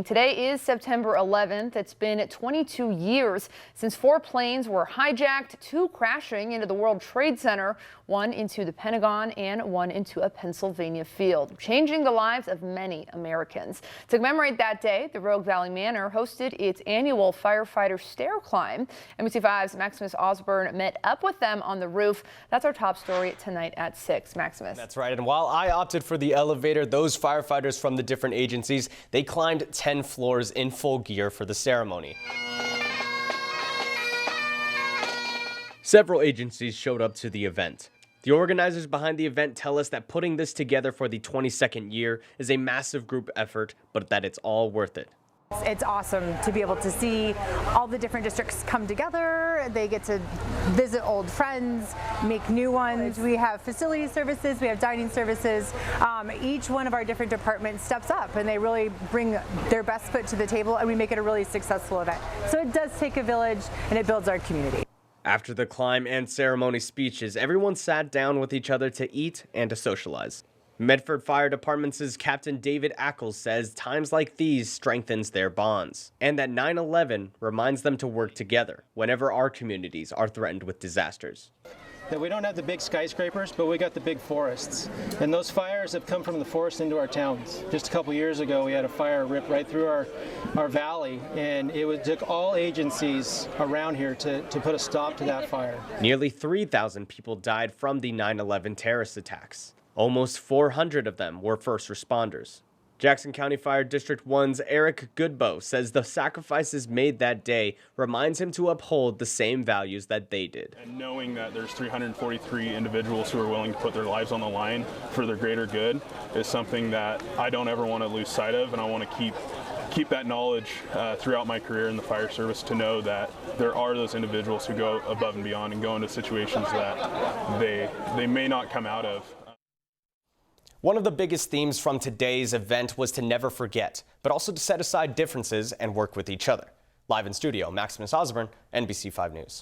Today is September 11th. It's been 22 years since 4 planes were hijacked, 2 crashing into the World Trade Center, 1 into the Pentagon and 1 into a Pennsylvania field, changing the lives of many Americans. To commemorate that day, the Rogue Valley Manor hosted its annual Firefighter stair climb. NBC5's Maximus Osborne met up with them on the roof. That's our top story tonight at 6. Maximus. That's right. And while I opted for the elevator, those firefighters from the different agencies, they climbed 10 floors in full gear for the ceremony. Several agencies showed up to the event. The organizers behind the event tell us that putting this together for the 22nd year is a massive group effort, but that it's all worth it. It's awesome to be able to see all the different districts come together. They get to visit old friends, make new ones. We have facility services, we have dining services. Each one of our different departments steps up and they really bring their best foot to the table, and we make it a really successful event. So it does take a village and it builds our community. After the climb and ceremony speeches, everyone sat down with each other to eat and to socialize. Medford Fire Department's Captain David Ackles says times like these strengthens their bonds, and that 9/11 reminds them to work together whenever our communities are threatened with disasters. That we don't have the big skyscrapers, but we got the big forests. And those fires have come from the forest into our towns. Just a couple years ago, we had a fire rip right through our valley, and it took all agencies around here to put a stop to that fire. Nearly 3,000 people died from the 9/11 terrorist attacks. Almost 400 of them were first responders. Jackson County Fire District 1's Eric Goodbow says the sacrifices made that day reminds him to uphold the same values that they did. And knowing that there's 343 individuals who are willing to put their lives on the line for their greater good is something that I don't ever want to lose sight of, and I want to keep that knowledge throughout my career in the fire service, to know that there are those individuals who go above and beyond and go into situations that they may not come out of. One of the biggest themes from today's event was to never forget, but also to set aside differences and work with each other. Live in studio, Maximus Osborne, NBC5 News.